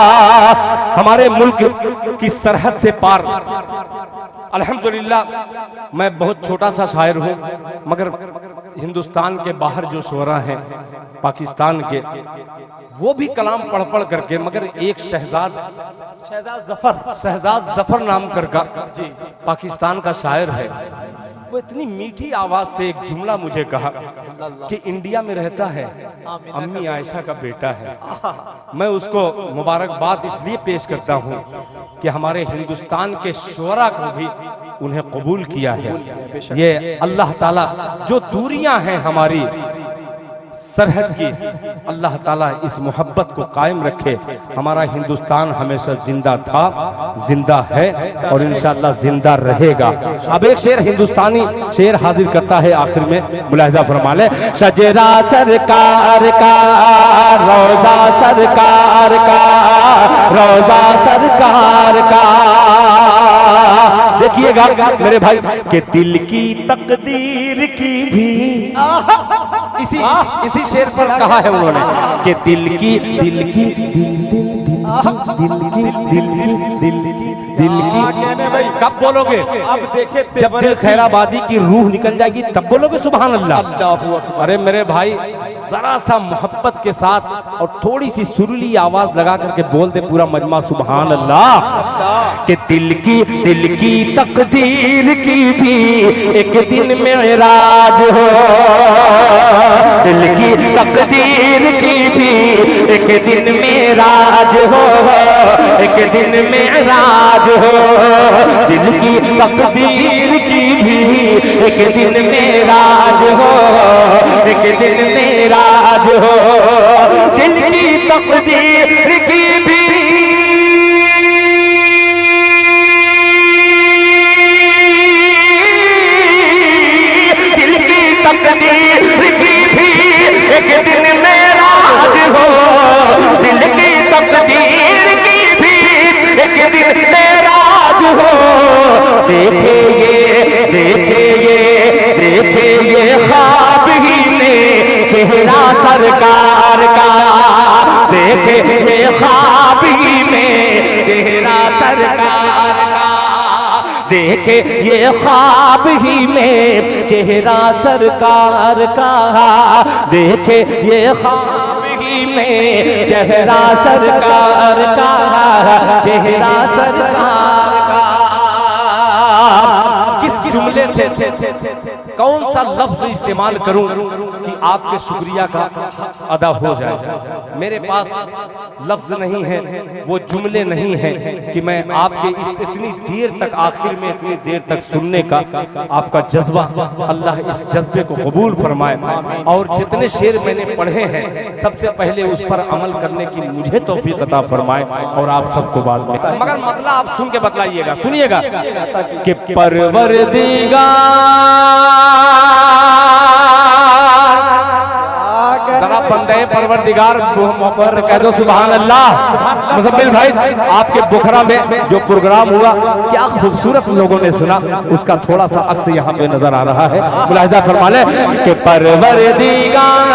हमारे मुल्क की सरहद से पार अल्हम्दुलिल्लाह मैं बहुत छोटा सा शायर हूँ, मगर हिंदुस्तान के बाहर जो शोरा हैं पाकिस्तान के, वो भी कलाम पढ़ पढ़ करके, मगर एक शहजाद जफर नाम करका पाकिस्तान का शायर है, वो इतनी मीठी आवाज से एक जुमला मुझे कहा कि इंडिया में रहता है, अम्मी आयशा का बेटा है। मैं उसको मुबारकबाद इसलिए पेश करता हूँ कि हमारे हिंदुस्तान के शोरा को भी उन्हें कबूल किया है। ये अल्लाह ताला जो दूरियां हैं हमारी सरहद की, अल्लाह ताला इस मोहब्बत को कायम रखे। हमारा हिंदुस्तान हमेशा जिंदा था, जिंदा है और इंशाअल्लाह जिंदा रहेगा। अब एक शेर हिंदुस्तानी शेर हाजिर करता है आखिर में, मुलाहिजा फरमा ले। शजरा सरकार का, रोजा सरकार का, रोजा सरकार का, देखिएगा मेरे भाई के दिल की तकदीर की भी इसी शेर पर कहा है उन्होंने कि दिल की कब बोलोगे? अब देखे जब दिल खैराबादी की रूह निकल जाएगी तब बोलोगे सुभान अल्लाह। अरे मेरे भाई जरा सा मोहब्बत के साथ और थोड़ी सी सुरीली आवाज लगा करके बोल दे पूरा मजमा सुभान अल्लाह। कि दिल की तकदीर की भी एक दिन में राज हो, दिल की तकदीर की भी एक दिन में राज हो, एक दिन में राज हो, दिल की तकदीर की भी एक दिन में राज हो, एक दिन में राज हो, दिल की तकदीर की भी तकदीर की भी एक दिन में राज हो, दिल की तकदीर की भी एक दिन में राज हो। देखे ये ख्वाब ही में चेहरा सरकार का, देखे ये ख्वाब ही में चेहरा सरकार का, देखे ये ख्वाब ही में चेहरा सरकार का, देखे ये ख्वाब ही में चेहरा सरकार का, चेहरा सरकार का। किस जुमले से कौन सा लफ्ज इस्तेमाल करूं कि आपके शुक्रिया का अदा हो जाए? मेरे पास लफ्ज नहीं है, वो जुमले नहीं है कि मैं आपके इतनी देर तक, आखिर में इतनी देर तक सुनने का आपका जज्बा, अल्लाह इस जज्बे को कबूल फरमाए। और जितने शेर मैंने पढ़े हैं सबसे पहले उस पर अमल करने की मुझे तौफीक अता फरमाए और आप सबको बाद में, मगर मतलब आप सुन के बतलाइएगा, सुनिएगा कि परवरदिगार जरा बंदे परवरदिगार पर कह दो सुभान अल्लाह। मुज़म्मिल भाई आपके बुखरा में जो प्रोग्राम हुआ क्या खूबसूरत लोगों ने सुना, उसका thोड़ा सा अक्स यहाँ पे नजर आ रहा है, मुलाहिजा फरमा ले कि परवरदिगार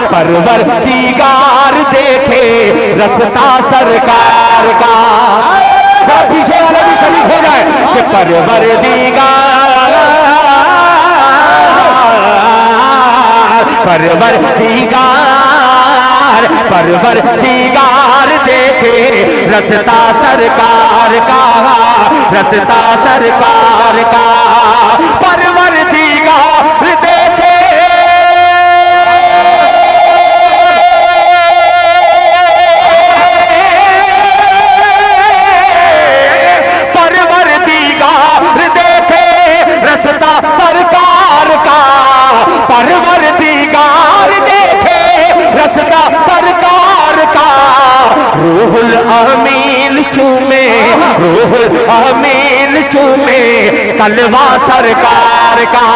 परवरदिगार देखे रस्ता सरकार का, पीछे वाले भी शरीक हो जाए कि परवरदिगार देखे रस्ता सरकार का, रस्ता सरकार का, परवरदिगार देखे रस्ता सरकार का, परवरदिगार देखे रस्ता सरकार का। रूहुल अमीन चूमे, रूहुल अमीन चूमे तलवा सरकार का,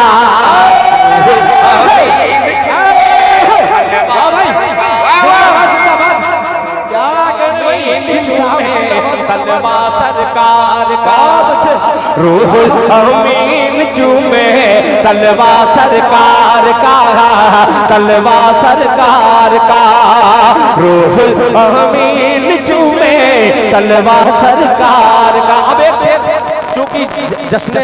तलवा सरकार का, रूहुल अमीन चूमे तलवा सरकार का, तलवा सरकार का, रूहुल अमीन चूमे तलवा सरकार का। अब एक शेर चूंकि जश्न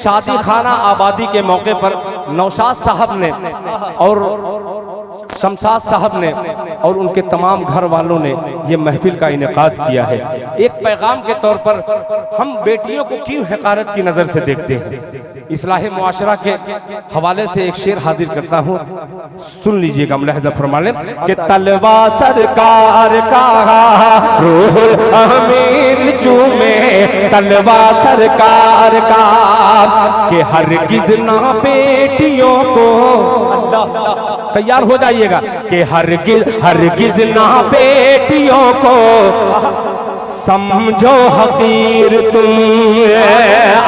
शादी खाना आबादी के मौके पर नौशाद साहब ने और शमशाद साहब ने और उनके तमाम घर वालों ने ये महफिल का इनेकाद किया है। एक पैगाम के तौर पर हम बेटियों को क्यों हकारत की नजर से देखते हैं, इस्लाह मुआशरा के हवाले से एक शेर हाजिर करता हूँ, सुन लीजिएगा। मुलाहिज़ा फरमा लें कि तलवा सरकार का, रूहुल अमीन चूमे तलवा सरकार का, कि हरगिज़ ना बेटियों को, तैयार हो जाइएगा, कि हरगिज़ ना बेटियों को समझो हकीर तुम।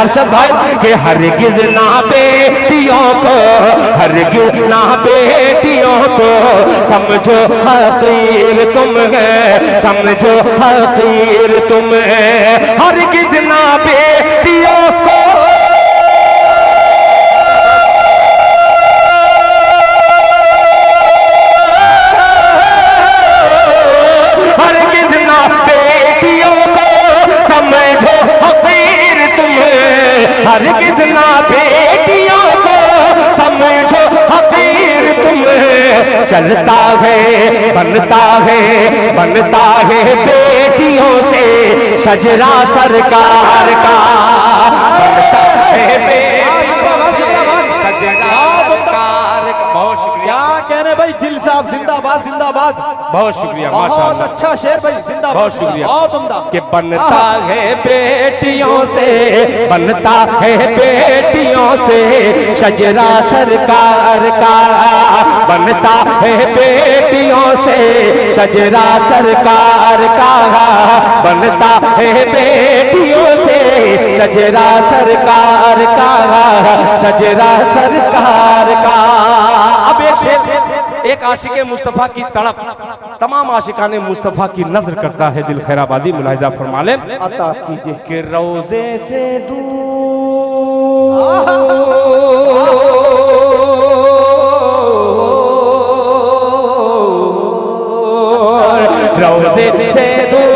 अरशद भाई कि हरगिज़ ना बेटियों को, हरगिज़ ना बेटियों को समझो हकीर तुम है, समझो हकीर तुम है, हरगिज़ ना बेटियों को हरगिज़ ना बेटियों को समझो हकीर तुम, चलता है बनता है बेटियों से शजरा सरकार का, बनता है बहुत शुक्रिया। कहने भाई दिल साहब जिंदाबाद जिंदाबाद, बहुत शुक्रिया, बहुत अच्छा शेर भाई, जिंदाबाद, बहुत शुक्रिया, बहुत उम्दा। कि बनता है बेटियों से, बनता है बेटियों से शजरा सरकार का, बनता है बेटियों से शजरा सरकार का, बनता है बेटियों से शजरा सरकार का, शजरा सरकार का। अब एक शेर, एक आशिके मुस्तफा की तड़प तमाम आशिकाने मुस्तफा की नजर करता है, दिल खैराबादी मुलाहिज़ा फरमा ले अता कीजिए कि रोजे से दूर रोजे से दूर,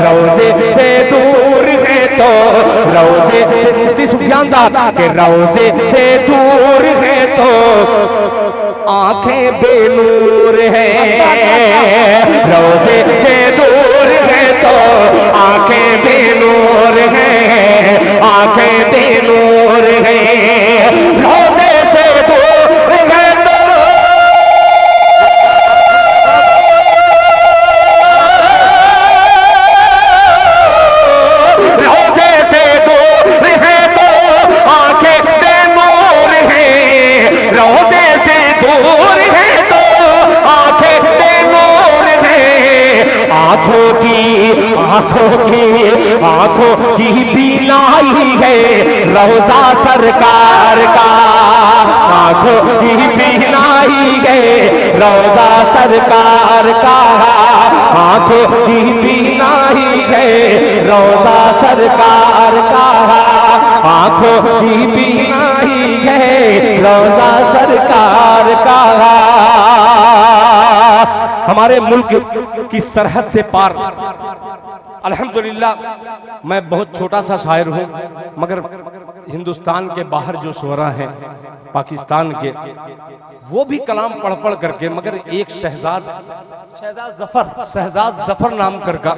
रोजे से दूर है तो रोजे से सुफियान के रोजे से दूर है तो आंखें बेनूर है, रोजे से दूर है तो आंखें बेनूर है, आंखें बेनूर है, रोजे से दूर है तो रोजे से दूर है तो आंखें बेनूर है, रोजे से दूर है तो आंखें बेनूर है, आंखों की बीनाई है रोजा सरकार का, आंखों की बीनाई है रोजा सरकार का, आंखों की बीनाई है रोजा सरकार का, आंखों की बीनाई है रोजा सरकार का। हमारे मुल्क की सरहद से पार अल्हम्दुलिल्लाह, मैं बहुत छोटा सा शायर हूँ, मगर हिंदुस्तान के बाहर जो शुअरा हैं पाकिस्तान के, वो भी कलाम पढ़ पढ़ करके, मगर एक शहजाद जफर नाम का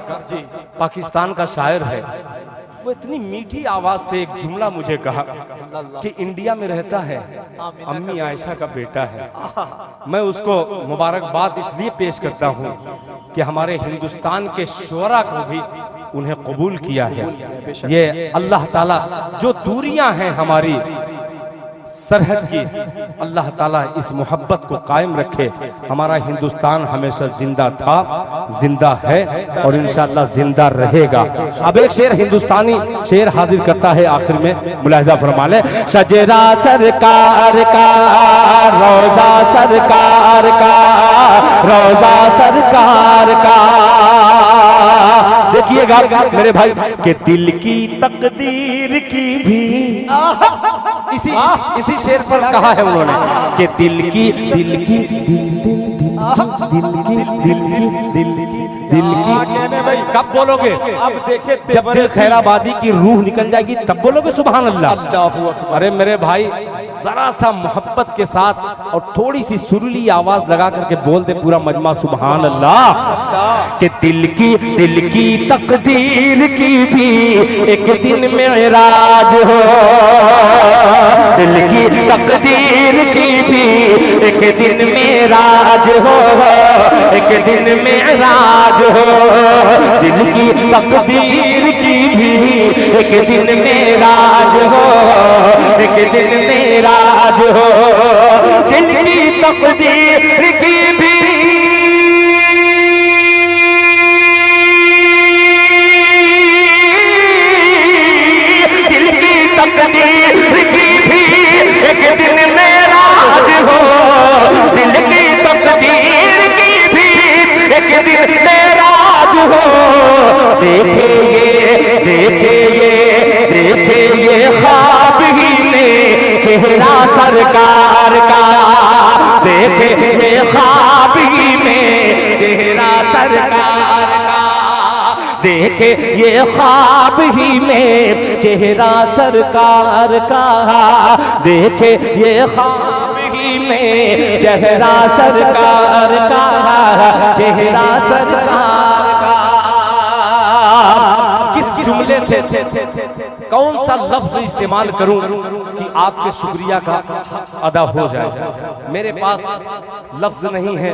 पाकिस्तान का शायर है, वो इतनी मीठी आवाज से एक जुमला मुझे कहा कि इंडिया में रहता है, अम्मी आयशा का बेटा है। मैं उसको मुबारकबाद इसलिए पेश करता हूँ कि हमारे हिंदुस्तान के शुअरा को भी उन्हें कबूल किया है। ये अल्लाह ताला जो दूरियां हैं हमारी सरहद की अल्लाह ताला इस मोहब्बत को कायम रखे। हमारा हिंदुस्तान हमेशा जिंदा था, जिंदा है और इंशाअल्लाह जिंदा रहेगा। अब एक शेर हिंदुस्तानी शेर हाजिर करता है आखिर में, मुलाहिजा फरमा ले। शजरा सरकार का, रोजा सरकार का, रोजा सरकार का। देखिएगा मेरे भाई के दिल की तकदीर की भी इसी शेर पर कहा है उन्होंने कि दिल की कब बोलोगे? अब देखे जब दिल खैराबादी की रूह निकल जाएगी तब बोलोगे सुभान अल्लाह। अरे मेरे भाई जरा सा मोहब्बत के साथ और थोड़ी सी सुरीली आवाज लगा करके बोल दे पूरा मजमा सुभान अल्लाह। कि दिल की तकदीर की भी एक दिन मेराज हो, दिल की तकदीर की भी एक दिन मेराज हो, एक दिन मेराज हो। दिल की तकदीर की भी एक दिन मेराज हो, एक दिन मेराज हो। दिल की तकदीर की भी तकदीर की भी एक दिन मेराज हो, दिल की तकदीर की भी एक दिन मेराज हो। देखे ये ख्वाब ही में चेहरा सरकार का, देखे ये ख्वाब ही में चेहरा सरकार का, देखे ये ख्वाब ही में चेहरा सरकार का, देखे ये ख्वाब ही में चेहरा सरकार का, चेहरा सरकार का। किस जुमले से कौन सा लफ्ज इस्तेमाल करूं कि आपके शुक्रिया का अदा हो जाए? मेरे पास लफ्ज नहीं है,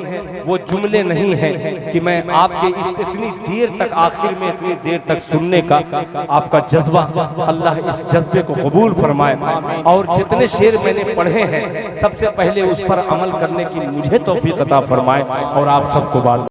वो जुमले नहीं है कि मैं आपके इतनी देर तक, आखिर में इतनी देर तक सुनने का आपका जज्बा, अल्लाह इस जज्बे को कबूल फरमाए। और जितने शेर मैंने पढ़े हैं सबसे पहले उस पर अमल करने की मुझे तौफीक अता फरमाए और आप सबको बात